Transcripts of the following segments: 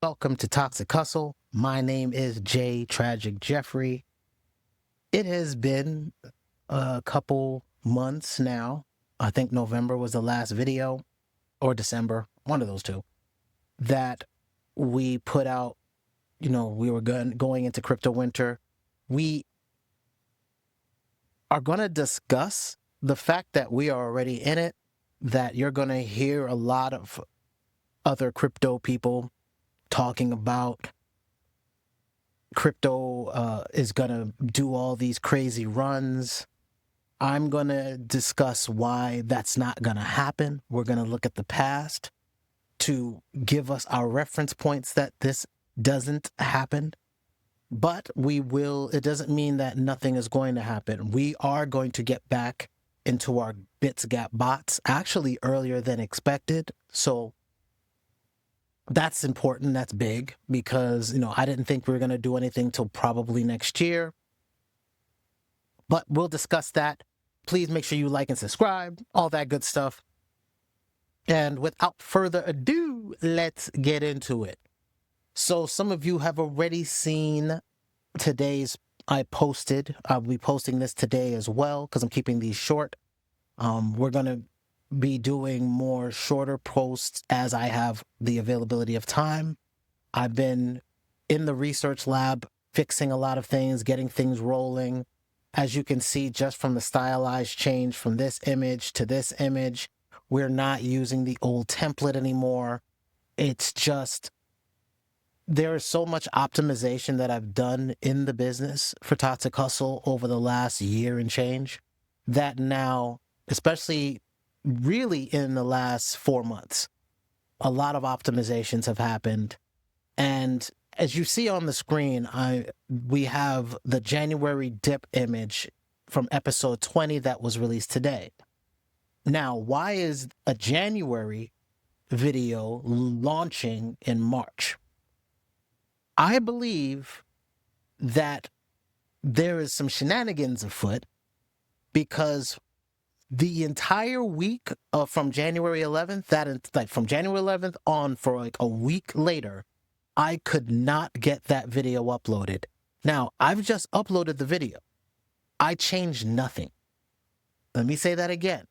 Welcome to Toxic Hustle. My name is TrajicK Jeffrey. It has been a couple months now. I think November was the last video, or December, one of those two, that we put out. We were going into crypto winter. We are going to discuss the fact that we are already in it, that you're going to hear a lot of other crypto people talking about crypto is going to do all these crazy runs. I'm going to discuss why that's not going to happen. We're going to look at the past to give us our reference points that this doesn't happen. But it doesn't mean that nothing is going to happen. We are going to get back into our Bitsgap bots actually earlier than expected. So that's important. That's big because, I didn't think we were going to do anything till probably next year. But we'll discuss that. Please make sure you like and subscribe, all that good stuff. And without further ado, let's get into it. So some of you have already seen I'll be posting this today as well because I'm keeping these short. We're going to be doing more shorter posts as I have the availability of time. I've been in the research lab fixing a lot of things, getting things rolling. As you can see, just from the stylized change from this image to this image, we're not using the old template anymore. It's just, there is so much optimization that I've done in the business for Toxic Hustle over the last year and change that now, especially really in the last 4 months, a lot of optimizations have happened. And as you see on the screen, we have the January dip image from episode 20 that was released today. Now, why is a January video launching in March? I believe that there is some shenanigans afoot because the entire week from January 11th, from January 11th on for like a week later, I could not get that video uploaded. Now, I've just uploaded the video. I changed nothing. Let me say that again.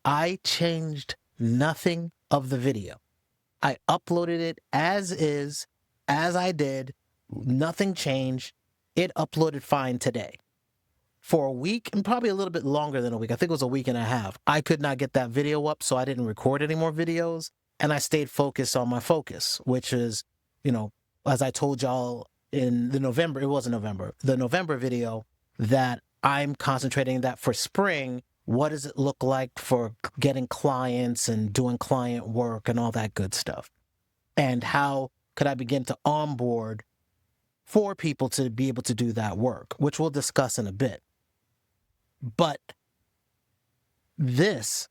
I changed nothing of the video. I uploaded it as is, as I did. Nothing changed. It uploaded fine today. For a week, and probably a little bit longer than a week, I think it was a week and a half, I could not get that video up, so I didn't record any more videos, and I stayed focused on my focus, which is, as I told y'all in the November video, that I'm concentrating that for spring, what does it look like for getting clients and doing client work and all that good stuff? And how could I begin to onboard for people to be able to do that work, which we'll discuss in a bit. But this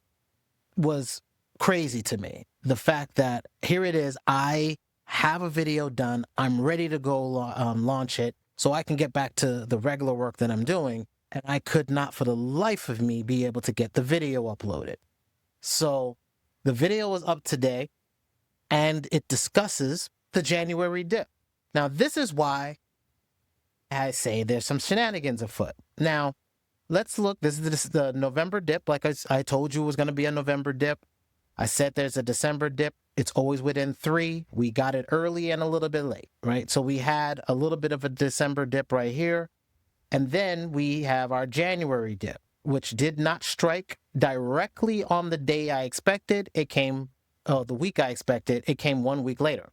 was crazy to me. The fact that here it is, I have a video done, I'm ready to go launch it so I can get back to the regular work that I'm doing, and I could not for the life of me be able to get the video uploaded. So the video was up today, and it discusses the January dip. Now, this is why I say there's some shenanigans afoot. Now, let's look. This is the November dip. Like I told you, it was going to be a November dip. I said there's a December dip. It's always within 3. We got it early and a little bit late, right? So we had a little bit of a December dip right here. And then we have our January dip, which did not strike directly on the day I expected. It came, the week I expected. It came 1 week later,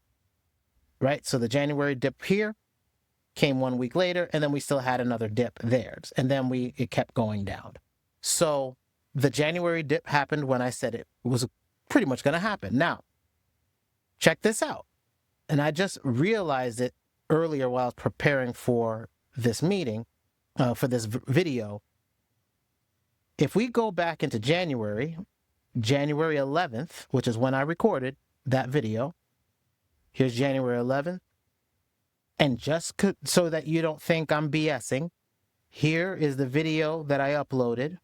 right? So the January dip here came 1 week later, and then we still had another dip there. And then it kept going down. So the January dip happened when I said it was pretty much going to happen. Now, check this out. And I just realized it earlier while I was preparing for this meeting, for this video. If we go back into January 11th, which is when I recorded that video, here's January 11th. And just so that you don't think I'm BSing, here is the video that I uploaded,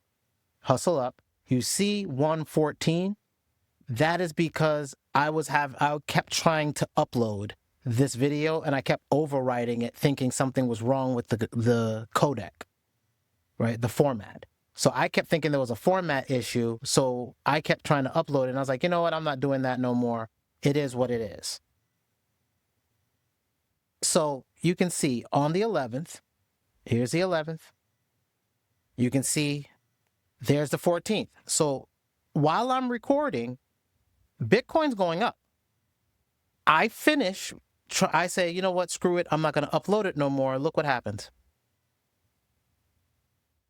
HustleUp. You see 114. That is because I kept trying to upload this video and I kept overwriting it thinking something was wrong with the codec, right? The format. So I kept thinking there was a format issue. So I kept trying to upload it and I was like, you know what? I'm not doing that no more. It is what it is. So you can see on the 11th, here's the 11th. You can see there's the 14th. So while I'm recording, Bitcoin's going up. I finish, I say, you know what, screw it. I'm not going to upload it no more. Look what happens.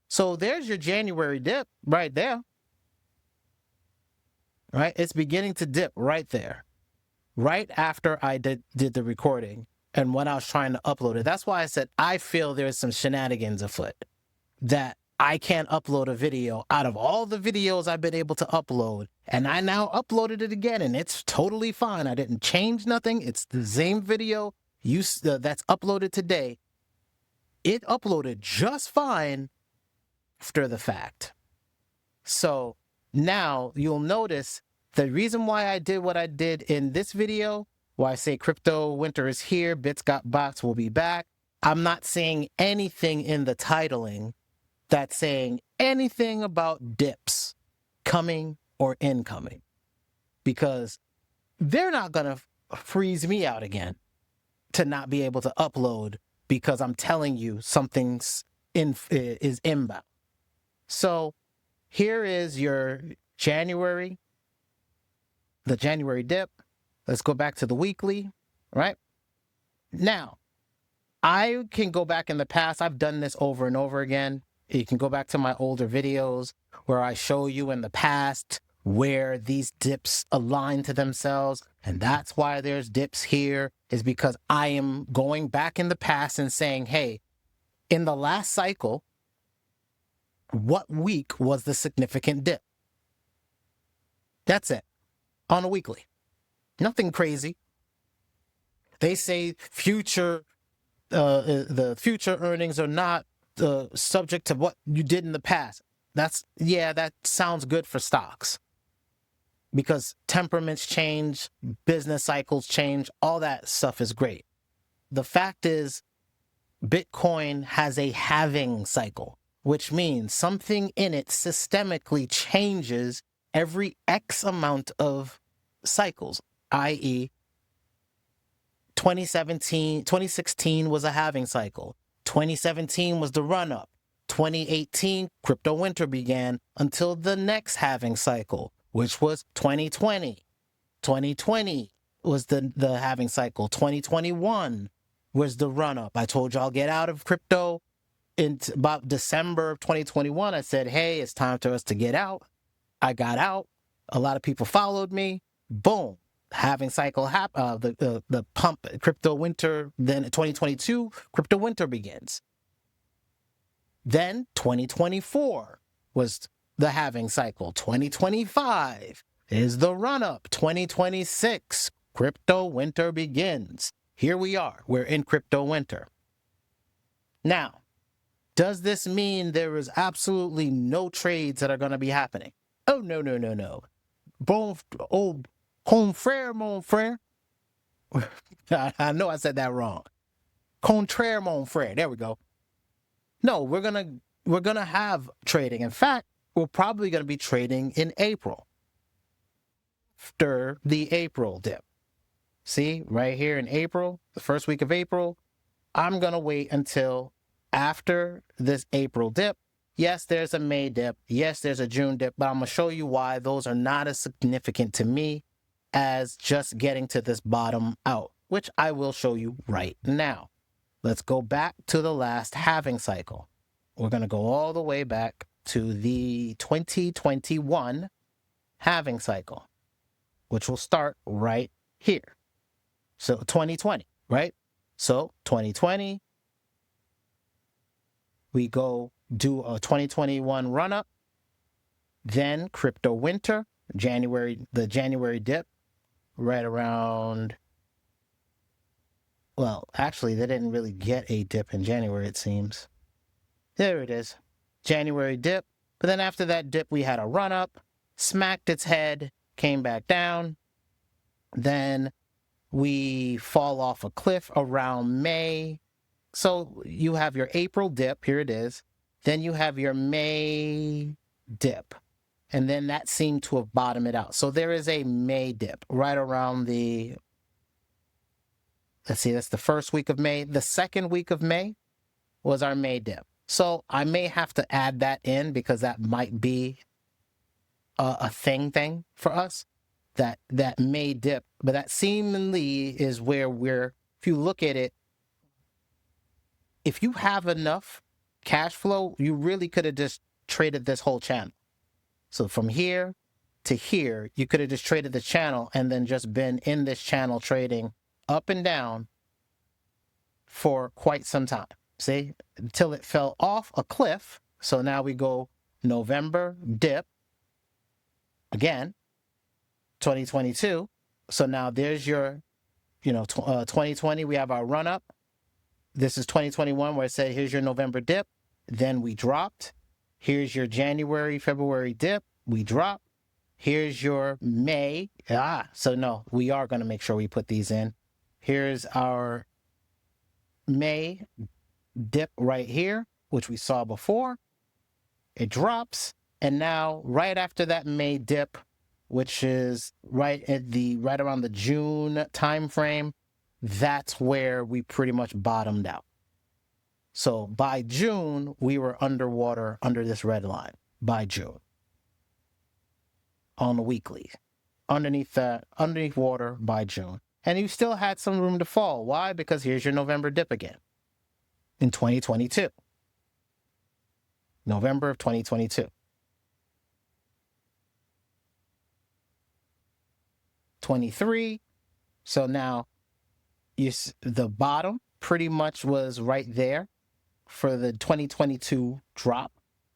So there's your January dip right there. Right? It's beginning to dip right there. Right after I did the recording and when I was trying to upload it. That's why I said I feel there's some shenanigans afoot. That I can't upload a video out of all the videos I've been able to upload. And I now uploaded it again and it's totally fine. I didn't change nothing. It's the same video that's uploaded today. It uploaded just fine after the fact. So now you'll notice the reason why I did what I did in this video, why I say crypto winter is here, Bitsgap box will be back. I'm not saying anything in the titling that's saying anything about dips coming or incoming, because they're not going to freeze me out again to not be able to upload because I'm telling you something's is inbound. So here is your January, the January dip. Let's go back to the weekly, right? Now, I can go back in the past. I've done this over and over again. You can go back to my older videos where I show you in the past where these dips align to themselves. And that's why there's dips here, is because I am going back in the past and saying, hey, in the last cycle, what week was the significant dip? That's it. On a weekly. Nothing crazy. They say the future earnings are not subject to what you did in the past. That sounds good for stocks. Because temperaments change, business cycles change, all that stuff is great. The fact is, Bitcoin has a halving cycle, which means something in it systemically changes every X amount of cycles, i.e., 2016 was a halving cycle. 2017 was the run-up. 2018, crypto winter began until the next halving cycle, which was 2020. 2020 was the halving cycle. 2021 was the run-up. I told y'all get out of crypto in about December of 2021. I said, hey, it's time for us to get out. I got out. A lot of people followed me. Boom. Halving cycle, the pump, crypto winter. Then 2022, crypto winter begins. Then 2024 was the halving cycle. 2025 is the run-up. 2026, crypto winter begins. Here we are. We're in crypto winter. Now, does this mean there is absolutely no trades that are going to be happening? Oh, no. Bon frère, mon frère. I know I said that wrong. Contraire, mon frère. There we go. No, we're gonna have trading. In fact, we're probably gonna be trading in April. After the April dip. See, right here in April, the first week of April, I'm gonna wait until after this April dip. Yes, there's a May dip. Yes, there's a June dip, but I'm gonna show you why those are not as significant to me as just getting to this bottom out, which I will show you right now. Let's go back to the last halving cycle. We're going to go all the way back to the 2021 halving cycle, which will start right here. So 2020, right? So 2020, we go do a 2021 run-up, then crypto winter, the January dip, right around, well, actually, they didn't really get a dip in January, it seems. There it is. January dip. But then after that dip, we had a run-up, smacked its head, came back down. Then We fall off a cliff around May. So you have your April dip, here it is. Then you have your May dip. And then that seemed to have bottomed it out. So there is a May dip right around the, let's see, that's the first week of May. The second week of May was our May dip. So I may have to add that in because that might be a thing for us, that May dip. But that seemingly is where if you look at it, if you have enough cash flow, you really could have just traded this whole channel. So from here to here, you could have just traded the channel and then just been in this channel trading up and down for quite some time. See, until it fell off a cliff. So now we go November dip again, 2022. So now there's your, 2020, we have our run up. This is 2021 where it said, here's your November dip. Then we dropped. Here's your January, February dip. We dropped. Here's your May. So no, we are going to make sure we put these in. Here's our May dip right here, which we saw before. It drops. And now right after that May dip, which is right around the June time frame, that's where we pretty much bottomed out. So by June, we were underwater under this red line by June on the weekly, underneath water by June. And you still had some room to fall. Why? Because here's your November dip again in 2022. November of 2022. 23. So now the bottom pretty much was right there for the 2022 drop.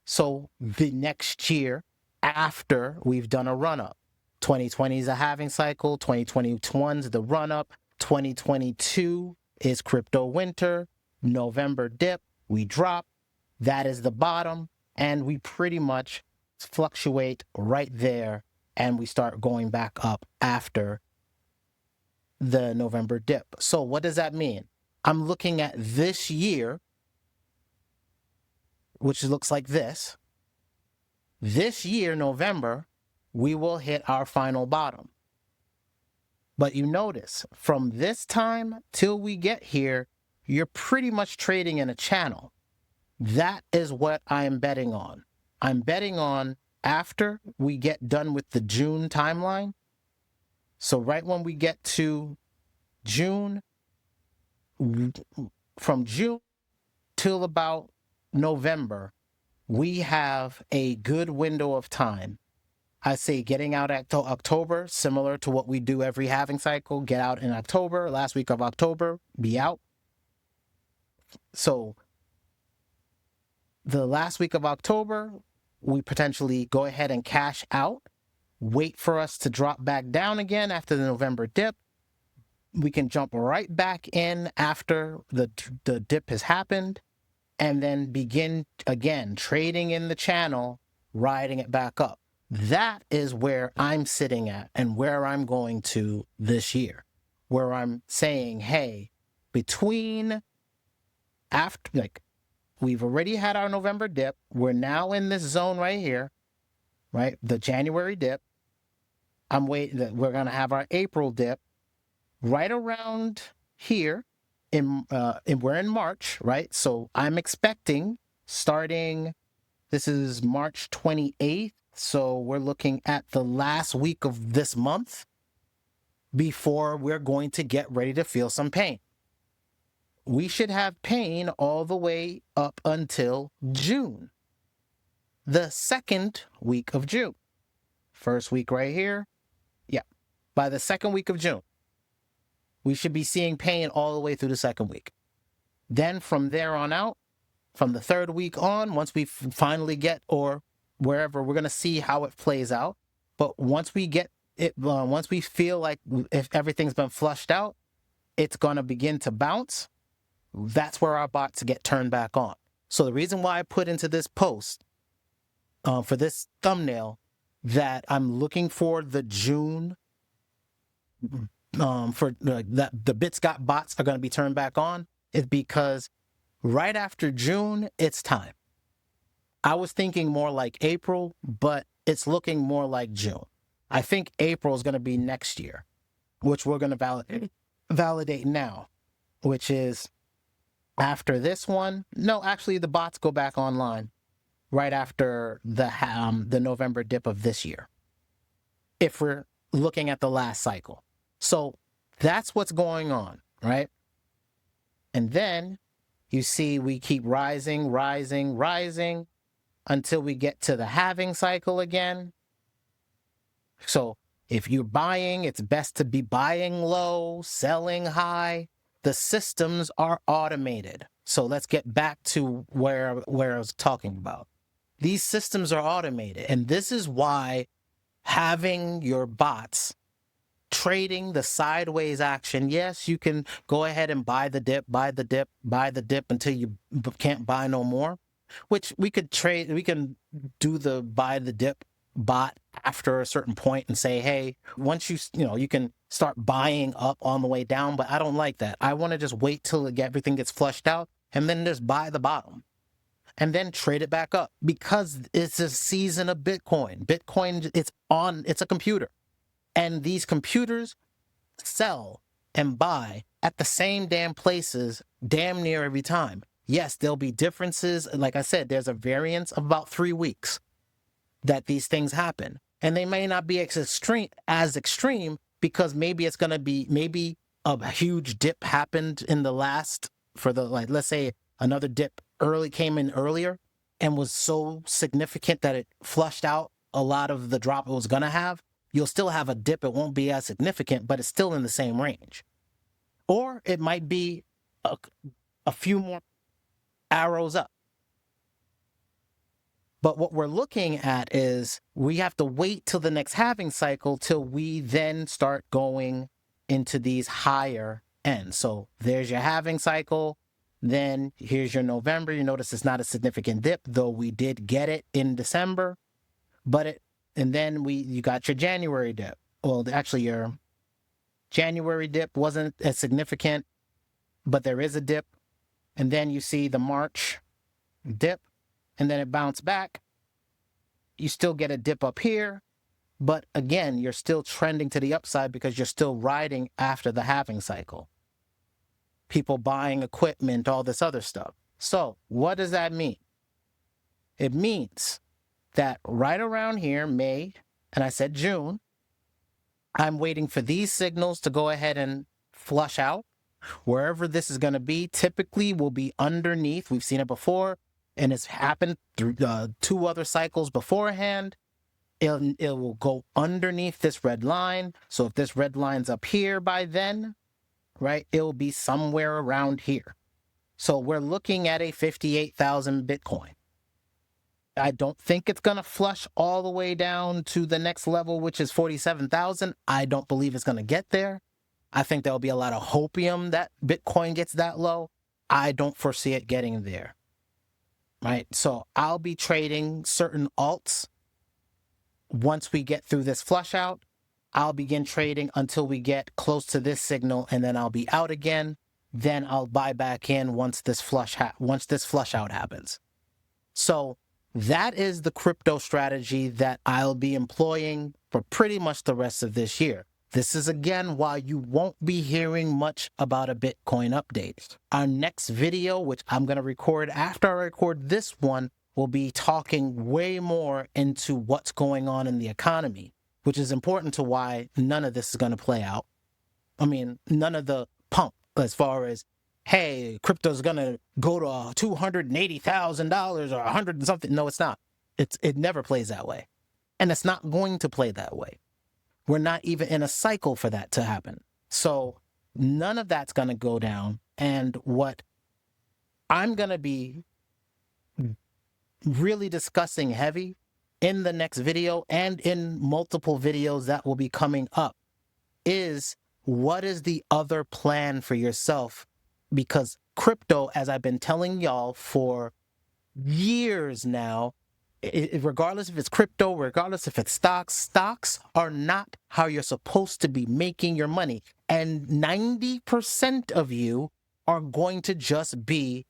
So the next year after we've done a run up, 2020 is a halving cycle, 2021 is the run up, 2022 is crypto winter, November dip, we drop, that is the bottom, and we pretty much fluctuate right there, and we start going back up after the November dip. So what does that mean? I'm looking at this year, which looks like this. This year, November, we will hit our final bottom. But you notice, from this time till we get here, you're pretty much trading in a channel. That is what I'm betting on. I'm betting on after we get done with the June timeline. So right when we get to June, from June till about November, we have a good window of time. I say getting out at October, similar to what we do every halving cycle, get out in October, last week of October, be out. So the last week of October, we potentially go ahead and cash out, wait for us to drop back down again after the November dip. We can jump right back in after the dip has happened and then begin again trading in the channel, riding it back up. That is where I'm sitting at and where I'm going to this year, where I'm saying, hey, between after, like, we've already had our November dip. We're now in this zone right here, right? The January dip. I'm waiting that we're going to have our April dip right around here. We're in March, right? So I'm expecting starting, this is March 28th. So we're looking at the last week of this month before we're going to get ready to feel some pain. We should have pain all the way up until June, the second week of June. First week right here. Yeah. By the second week of June, we should be seeing pain all the way through the second week. Then from there on out, from the third week on, once we finally get, or wherever, we're going to see how it plays out. But once we get it, once we feel like if everything's been flushed out, it's going to begin to bounce. That's where our bots get turned back on. So the reason why I put into this post for this thumbnail that I'm looking for the June for that the Bitsgap bots are going to be turned back on is because right after June, it's time. I was thinking more like April, but it's looking more like June. I think April is going to be next year, which we're going to validate now, which is after this one. No, actually, the bots go back online right after the November dip of this year, if we're looking at the last cycle. So that's what's going on, right? And then you see we keep rising, rising, rising until we get to the halving cycle again. So if you're buying, it's best to be buying low, selling high. The systems are automated. So let's get back to where I was talking about. These systems are automated. And this is why having your bots trading the sideways action, yes, you can go ahead and buy the dip, buy the dip, buy the dip until you can't buy no more, which we could trade. We can do the buy the dip bot after a certain point and say, hey, once you can start buying up on the way down, but I don't like that. I want to just wait till everything gets flushed out and then just buy the bottom and then trade it back up, because it's a season of Bitcoin. Bitcoin, it's a computer. And these computers sell and buy at the same damn places damn near every time. Yes, there'll be differences. Like I said, there's a variance of about 3 weeks that these things happen. And they may not be as extreme because maybe it's going to be, maybe a huge dip happened in the last, let's say another dip came in earlier and was so significant that it flushed out a lot of the drop it was going to have. You'll still have a dip. It won't be as significant, but it's still in the same range. Or it might be a few more arrows up. But what we're looking at is we have to wait till the next halving cycle till we then start going into these higher ends. So there's your halving cycle. Then here's your November. You notice it's not a significant dip, though we did get it in December. And then you got your January dip. Well, actually, your January dip wasn't as significant, but there is a dip. And then you see the March dip, and then it bounced back. You still get a dip up here, but again, you're still trending to the upside because you're still riding after the halving cycle. People buying equipment, all this other stuff. So what does that mean? It means that right around here, May, and I said June, I'm waiting for these signals to go ahead and flush out. Wherever this is going to be, typically will be underneath. We've seen it before, and it's happened through 2 other cycles beforehand. It will go underneath this red line. So if this red line's up here by then, right, it will be somewhere around here. So we're looking at a 58,000 Bitcoin. I don't think it's going to flush all the way down to the next level, which is 47,000. I don't believe it's going to get there. I think there'll be a lot of hopium that Bitcoin gets that low. I don't foresee it getting there. Right? So I'll be trading certain alts. Once we get through this flush out, I'll begin trading until we get close to this signal, and then I'll be out again. Then I'll buy back in once this flush out happens. So that is the crypto strategy that I'll be employing for pretty much the rest of this year. This is again why you won't be hearing much about a Bitcoin update. Our next video, which I'm going to record after I record this one, will be talking way more into what's going on in the economy, which is important to why none of this is going to play out. I mean, none of the pump as far as, hey, crypto's going to go to $280,000 or 100 and something. No, it's not. It never plays that way. And it's not going to play that way. We're not even in a cycle for that to happen. So none of that's going to go down. And what I'm going to be really discussing heavy in the next video and in multiple videos that will be coming up is, what is the other plan for yourself? Because crypto, as I've been telling y'all for years now, regardless if it's crypto, regardless if it's stocks are not how you're supposed to be making your money. And 90% of you are going to just be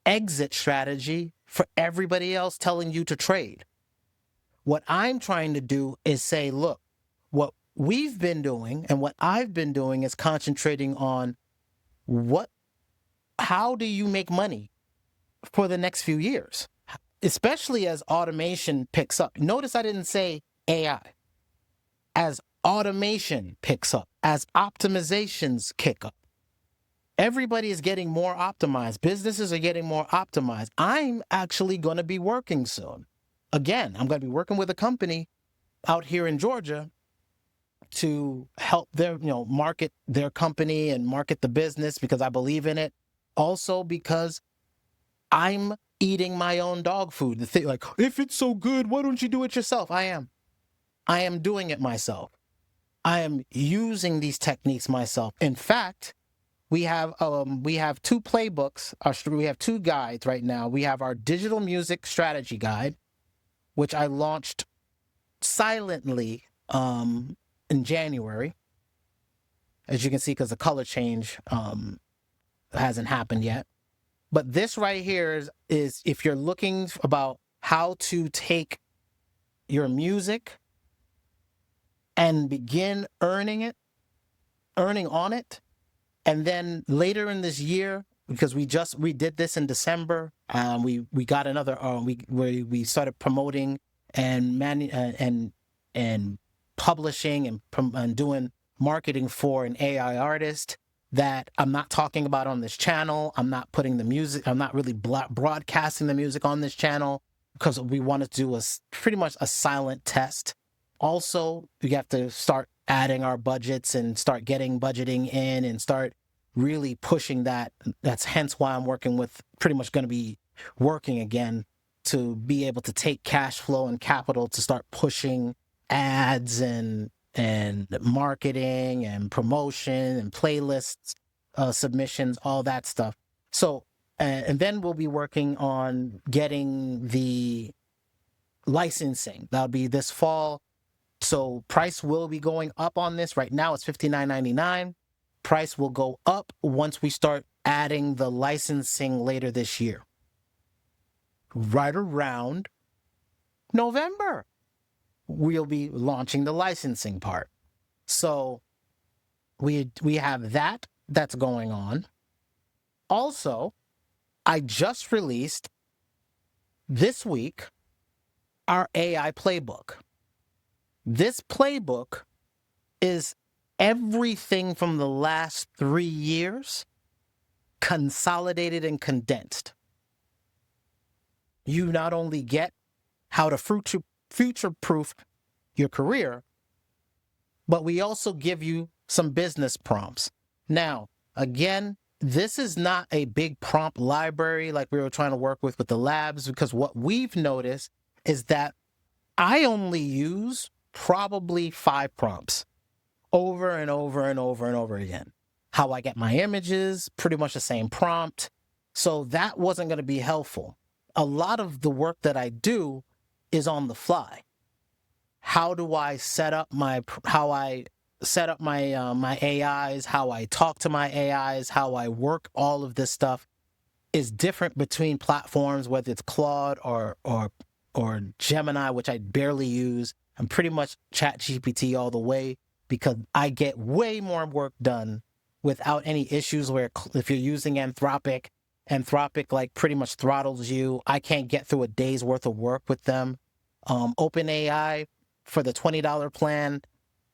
exit strategy for everybody else telling you to trade. What I'm trying to do is say, look, what we've been doing and what I've been doing is concentrating on how do you make money for the next few years, especially as automation picks up. Notice I didn't say AI. As automation picks up, as optimizations kick up, everybody is getting more optimized. Businesses are getting more optimized. I'm actually going to be working soon. Again, I'm going to be working with a company out here in Georgia to help their, market their company and market the business because I believe in it. Also because I'm eating my own dog food. The thing, like, if it's so good, why don't you do it yourself? I am doing it myself. I am using these techniques myself. In fact, we have two playbooks. We have two guides right now. We have our digital music strategy guide, which I launched silently in January, as you can see, because the color change hasn't happened yet. But this right here is if you're looking about how to take your music and begin earning on it, and then later in this year, because we did this in December, we got another we started promoting and publishing and doing marketing for an AI artist that I'm not talking about on this channel. I'm not putting the music, I'm not really broadcasting the music on this channel because we want to do pretty much a silent test. Also, we have to start adding our budgets and start getting budgeting in and start really pushing that. That's hence why I'm pretty much going to be working again to be able to take cash flow and capital to start pushing ads and marketing and promotion and playlists, submissions, all that stuff. So, and then we'll be working on getting the licensing. That'll be this fall. So price will be going up on this. Right now it's $59.99. Price will go up once we start adding the licensing later this year. Right around November, we'll be launching the licensing part. So we have that's going on. Also, I just released this week our AI playbook. This playbook is everything from the last 3 years consolidated and condensed. You not only get how to future-proof your career, but we also give you some business prompts. Now, again, this is not a big prompt library like we were trying to work with the labs, because what we've noticed is that I only use probably 5 prompts over and over and over and over again. How I get my images, pretty much the same prompt. So that wasn't going to be helpful. A lot of the work that I do is on the fly. How do I set up my my AIs, how I talk to my AIs, how I work all of this stuff is different between platforms, whether it's Claude or Gemini, which I barely use. I'm pretty much ChatGPT all the way because I get way more work done without any issues where if you're using Anthropic like pretty much throttles you. I can't get through a day's worth of work with them. OpenAI for the $20 plan,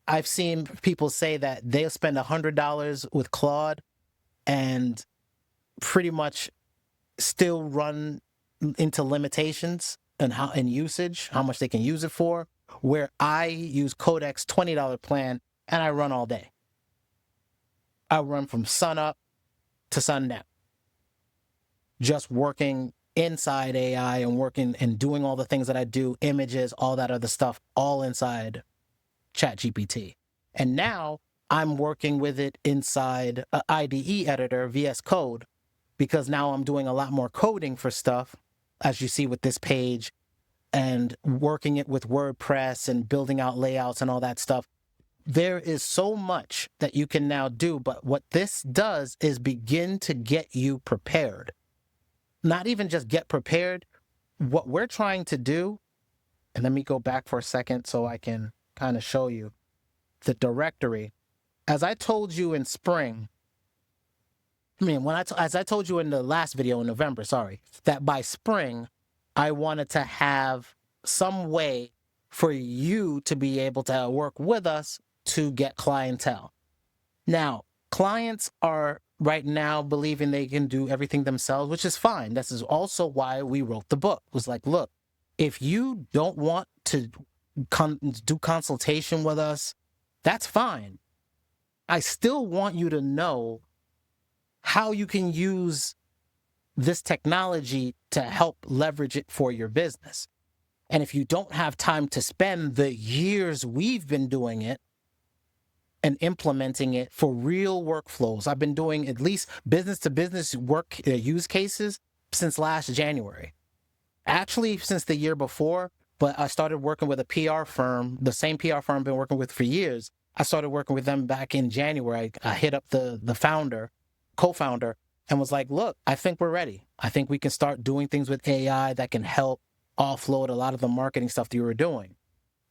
I've seen people say that they'll spend $100 with Claude and pretty much still run into limitations and usage, how much they can use it for, where I use Codec's $20 plan and I run all day. I run from sun up to sundown, just working inside AI and working and doing all the things that I do, images, all that other stuff, all inside ChatGPT. And now I'm working with it inside IDE editor, VS Code, because now I'm doing a lot more coding for stuff as you see with this page, and working it with WordPress and building out layouts and all that stuff. There is so much that you can now do, but what this does is begin to get you prepared. Not even just get prepared. What we're trying to do, and let me go back for a second so I can kind of show you the directory. As I told you in spring, as I told you in the last video in November, that by spring, I wanted to have some way for you to be able to work with us to get clientele. Now, clients are right now believing they can do everything themselves, which is fine. This is also why we wrote the book. It was like, look, if you don't want to do consultation with us, that's fine. I still want you to know how you can use this technology to help leverage it for your business. And if you don't have time to spend the years we've been doing it and implementing it for real workflows, I've been doing at least business to business work use cases since last January. Actually, since the year before, but I started working with a PR firm, the same PR firm I've been working with for years. I started working with them back in January. I hit up the co-founder, and was like, look, I think we're ready. I think we can start doing things with AI that can help offload a lot of the marketing stuff that you were doing.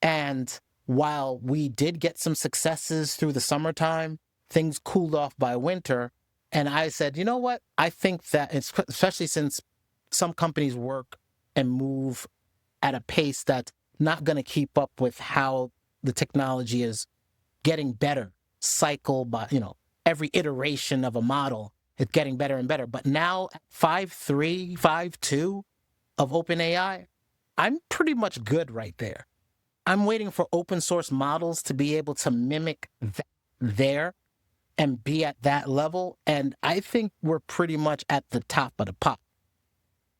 And while we did get some successes through the summertime, things cooled off by winter. And I said, you know what? I think that, especially since some companies work and move at a pace that's not going to keep up with how the technology is getting better, cycle by, every iteration of a model, it's getting better and better. But now 5.3, 5.2 of OpenAI, I'm pretty much good right there. I'm waiting for open source models to be able to mimic that there and be at that level. And I think we're pretty much at the top of the pop.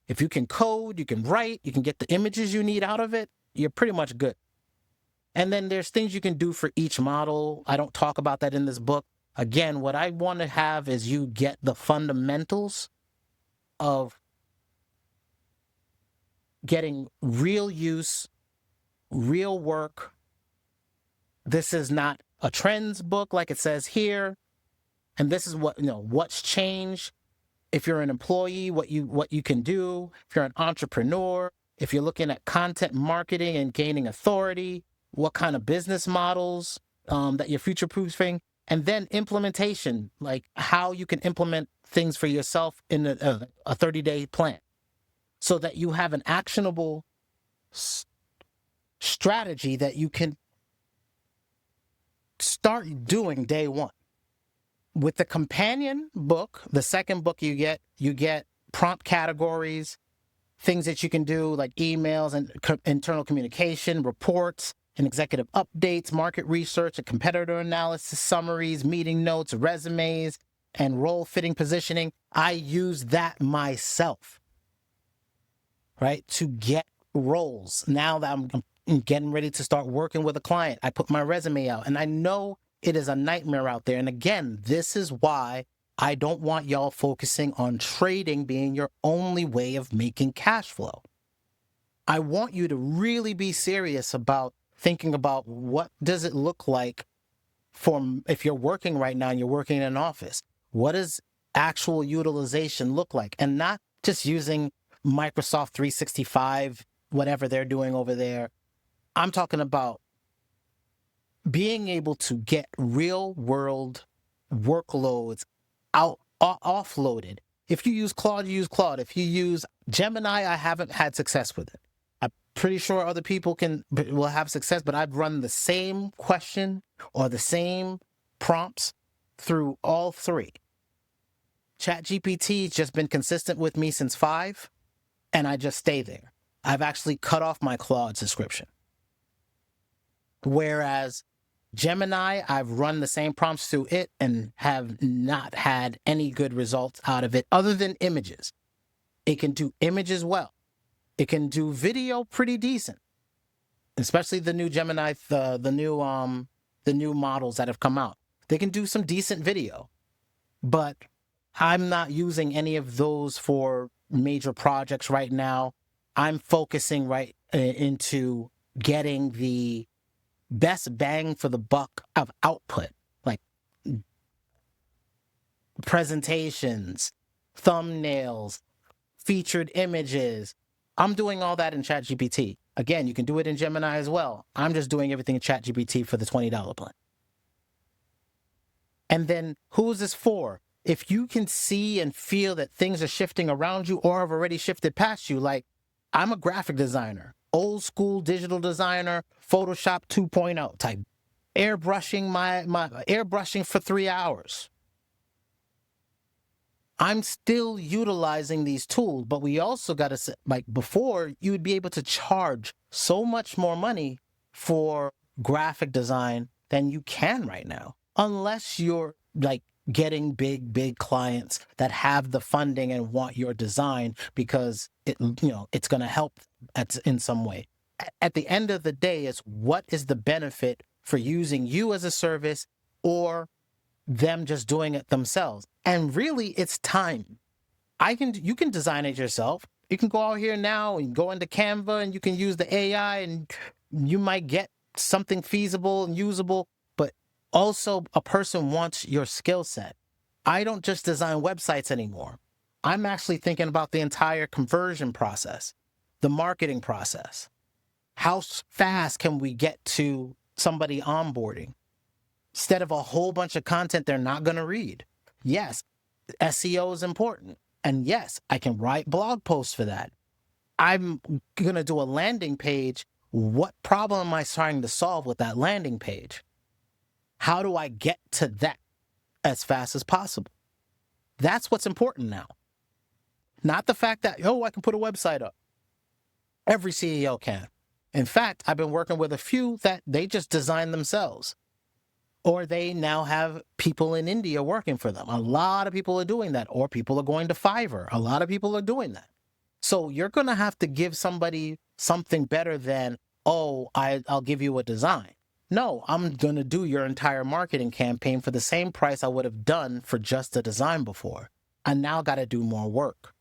If you can code, you can write, you can get the images you need out of it, you're pretty much good. And then there's things you can do for each model. I don't talk about that in this book. Again, what I want to have is you get the fundamentals of getting real use, real work. This is not a trends book like it says here. And this is what, what's changed. If you're an employee, what you can do. If you're an entrepreneur, if you're looking at content marketing and gaining authority, what kind of business models that you're future-proofing. And then implementation, like how you can implement things for yourself in a 30-day plan so that you have an actionable strategy that you can start doing day one. With the companion book, the second book you get prompt categories, things that you can do like emails and internal communication, reports, and executive updates, market research, and competitor analysis, summaries, meeting notes, resumes, and role fitting positioning. I use that myself, right, to get roles. Now that I'm getting ready to start working with a client, I put my resume out, and I know it is a nightmare out there. And again, this is why I don't want y'all focusing on trading being your only way of making cash flow. I want you to really be serious about thinking about what does it look like if you're working right now and you're working in an office. What does actual utilization look like? And not just using Microsoft 365, whatever they're doing over there. I'm talking about being able to get real world workloads offloaded. If you use Claude, you use Claude. If you use Gemini, I haven't had success with it. I'm pretty sure other people will have success, but I've run the same question or the same prompts through all three. ChatGPT has just been consistent with me since 5, and I just stay there. I've actually cut off my Claude subscription. Whereas Gemini, I've run the same prompts through it and have not had any good results out of it other than images. It can do images well. It can do video pretty decent, especially the new Gemini, the new models that have come out. They can do some decent video, but I'm not using any of those for major projects right now. I'm focusing right into getting the best bang for the buck of output, like presentations, thumbnails, featured images. I'm doing all that in ChatGPT. Again, you can do it in Gemini as well. I'm just doing everything in ChatGPT for the $20 plan. And then who is this for? If you can see and feel that things are shifting around you or have already shifted past you, like I'm a graphic designer, old school digital designer, Photoshop 2.0 type, airbrushing my airbrushing for 3 hours. I'm still utilizing these tools, but we also got to, like before, you would be able to charge so much more money for graphic design than you can right now, unless you're like getting big clients that have the funding and want your design because it's going to help in some way. At the end of the day, it's what is the benefit for using you as a service or them just doing it themselves. And really, it's time. You can design it yourself. You can go out here now and go into Canva and you can use the AI and you might get something feasible and usable, but also a person wants your skill set. I don't just design websites anymore. I'm actually thinking about the entire conversion process, the marketing process. How fast can we get to somebody onboarding? Instead of a whole bunch of content they're not going to read. Yes, SEO is important. And yes, I can write blog posts for that. I'm going to do a landing page. What problem am I trying to solve with that landing page? How do I get to that as fast as possible? That's what's important now. Not the fact that, I can put a website up. Every CEO can. In fact, I've been working with a few that they just design themselves. Or they now have people in India working for them. A lot of people are doing that. Or people are going to Fiverr. A lot of people are doing that. So you're going to have to give somebody something better than, I'll give you a design. No, I'm going to do your entire marketing campaign for the same price I would have done for just a design before. I now got to do more work.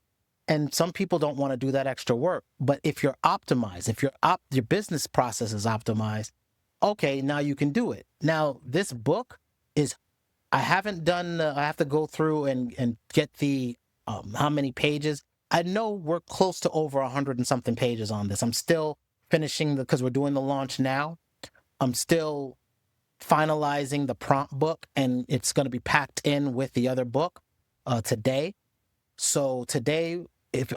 And some people don't want to do that extra work. But if you're optimized, if your business process is optimized, okay, now you can do it. Now, this book is, I haven't done, I have to go through and get the, how many pages. I know we're close to over 100 and something pages on this. I'm still finishing because we're doing the launch now. I'm still finalizing the prompt book and it's going to be packed in with the other book today. So today, if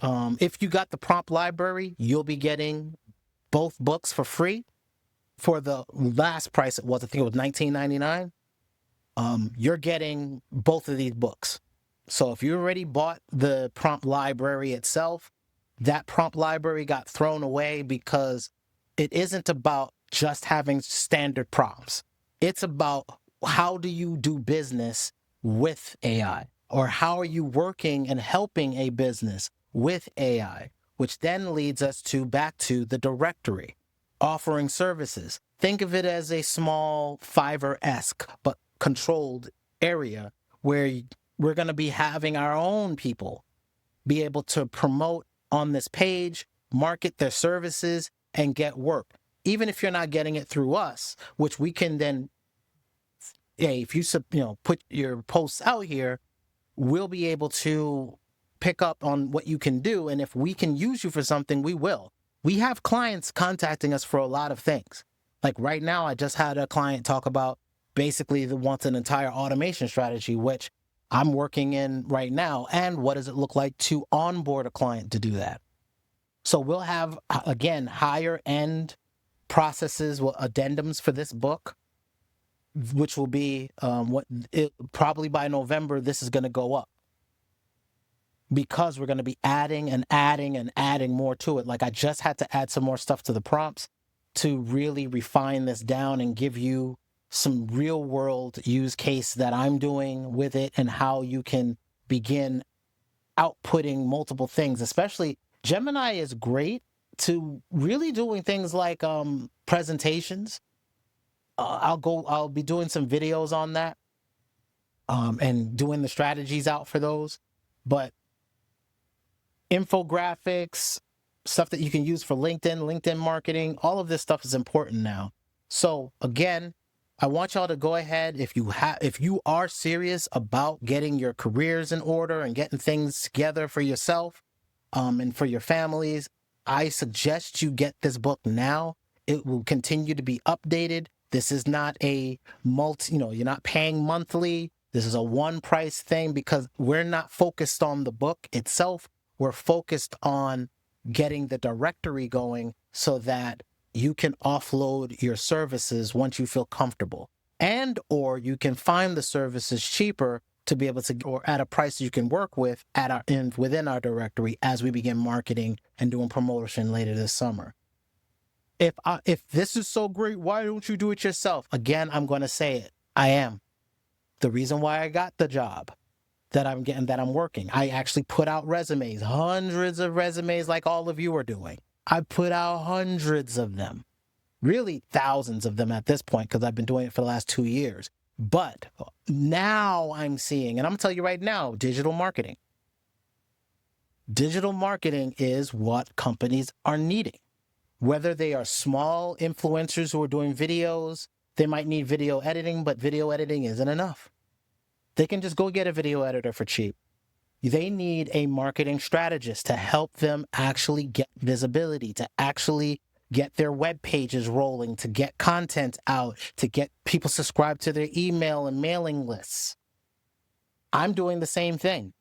you got the prompt library, you'll be getting both books for free. For the last price it was, I think it was $19.99. You're getting both of these books. So if you already bought the prompt library itself, that prompt library got thrown away because it isn't about just having standard prompts. It's about how do you do business with AI, or how are you working and helping a business with AI, which then leads us back to the directory. Offering services. Think of it as a small Fiverr-esque but controlled area where we're going to be having our own people be able to promote on this page, market their services, and get work. Even if you're not getting it through us, which we can then, if you put your posts out here, we'll be able to pick up on what you can do. And if we can use you for something, we will. We have clients contacting us for a lot of things. Like right now, I just had a client talk about basically wants an entire automation strategy, which I'm working in right now. And what does it look like to onboard a client to do that? So we'll have, again, higher end processes, addendums for this book, which will be probably by November, this is going to go up. Because we're going to be adding and adding and adding more to it. Like I just had to add some more stuff to the prompts to really refine this down and give you some real world use case that I'm doing with it and how you can begin outputting multiple things. Especially Gemini is great to really doing things like presentations. I'll be doing some videos on that and doing the strategies out for those. But infographics, stuff that you can use for LinkedIn marketing. All of this stuff is important now. So again, I want y'all to go ahead, if you are serious about getting your careers in order and getting things together for yourself and for your families, I suggest you get this book now. It will continue to be updated. This is not a you're not paying monthly. This is a one price thing because we're not focused on the book itself. We're focused on getting the directory going so that you can offload your services once you feel comfortable, and or you can find the services cheaper to be able to, or at a price you can work with within our directory as we begin marketing and doing promotion later this summer. If this is so great, why don't you do it yourself? Again, I'm going to say it. I am. The reason why I got the job that I'm working, I actually put out resumes, hundreds of resumes like all of you are doing. I put out hundreds of them, really thousands of them at this point because I've been doing it for the last 2 years. But now I'm seeing, and I'm going to tell you right now, digital marketing. Digital marketing is what companies are needing. Whether they are small influencers who are doing videos, they might need video editing, but video editing isn't enough. They can just go get a video editor for cheap. They need a marketing strategist to help them actually get visibility, to actually get their web pages rolling, to get content out, to get people subscribed to their email and mailing lists. I'm doing the same thing,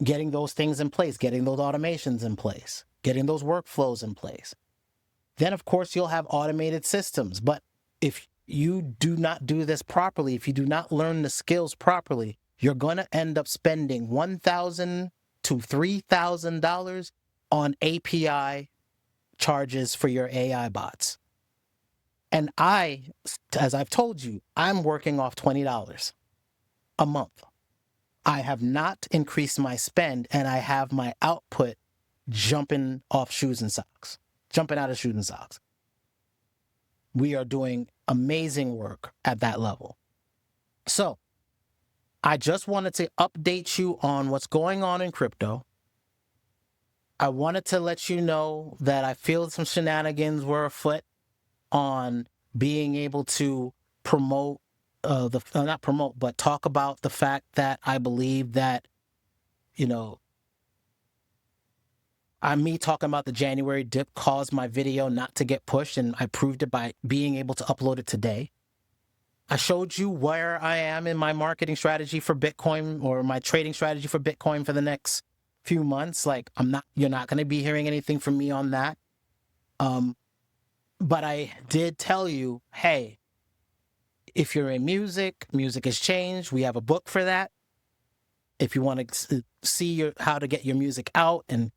getting those things in place, getting those automations in place, getting those workflows in place. Then, of course, you'll have automated systems. But if you do not do this properly, if you do not learn the skills properly, you're going to end up spending $1,000 to $3,000 on API charges for your AI bots. And as I've told you, I'm working off $20 a month. I have not increased my spend, and I have my output jumping out of shoes and socks. We are doing amazing work at that level. So I just wanted to update you on what's going on in crypto. I wanted to let you know that I feel some shenanigans were afoot on being able to promote talk about the fact that I believe that, me talking about the January dip caused my video not to get pushed, and I proved it by being able to upload it today. I showed you where I am in my marketing strategy for Bitcoin, or my trading strategy for Bitcoin for the next few months. You're not going to be hearing anything from me on that. But I did tell you, hey, if you're in music has changed. We have a book for that. If you want to see how to get your music out and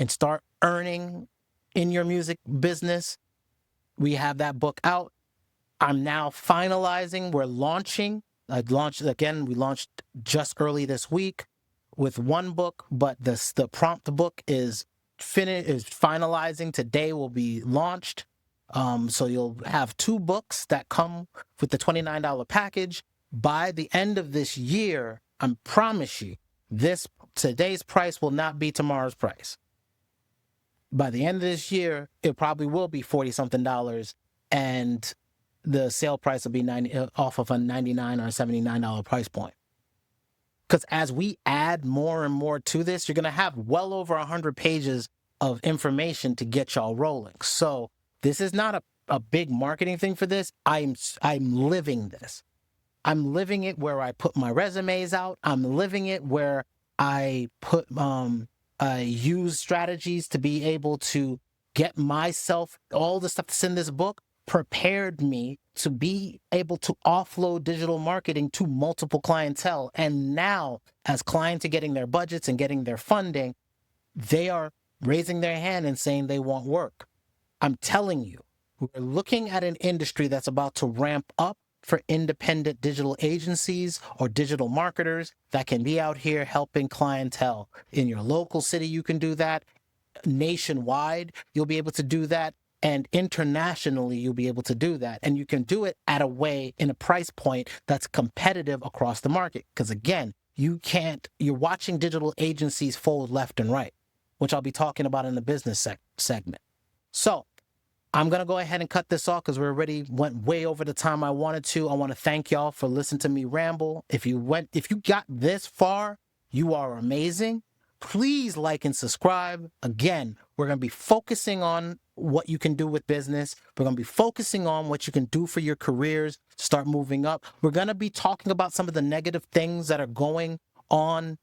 start earning in your music business, we have that book out. I'm now finalizing. We're launching. We launched just early this week with one book, but the prompt book is finalizing. Today will be launched. So you'll have 2 books that come with the $29 package. By the end of this year, I promise you, today's price will not be tomorrow's price. By the end of this year, it probably will be $40-something, and the sale price will be off of a $99 or $79 price point. Because as we add more and more to this, you're going to have well over 100 pages of information to get y'all rolling. So this is not a big marketing thing for this. I'm living this. I'm living it where I put my resumes out. I'm living it where I put use strategies to be able to get myself, all the stuff that's in this book, prepared me to be able to offload digital marketing to multiple clientele. And now, as clients are getting their budgets and getting their funding, they are raising their hand and saying they want work. I'm telling you, we're looking at an industry that's about to ramp up for independent digital agencies or digital marketers that can be out here helping clientele. In your local city, you can do that. Nationwide, you'll be able to do that. And internationally, you'll be able to do that. And you can do it in a price point that's competitive across the market. Because again, you're watching digital agencies fold left and right. which I'll be talking about in the business segment. So I'm going to go ahead and cut this off because we already went way over the time I wanted to. I want to thank y'all for listening to me ramble. If you got this far, you are amazing. Please like and subscribe. Again, we're going to be focusing on what you can do with business. We're going to be focusing on what you can do for your careers, start moving up. We're going to be talking about some of the negative things that are going on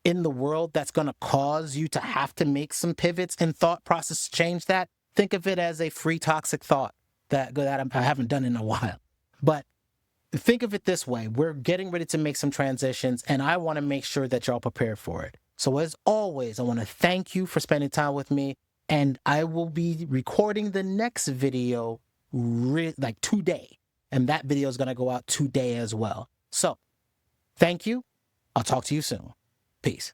in the world that's going to cause you to have to make some pivots and thought process to change that. Think of it as a free toxic thought that I haven't done in a while. But think of it this way. We're getting ready to make some transitions, and I want to make sure that y'all prepared for it. So as always, I want to thank you for spending time with me, and I will be recording the next video today, and that video is going to go out today as well. So thank you. I'll talk to you soon. Peace.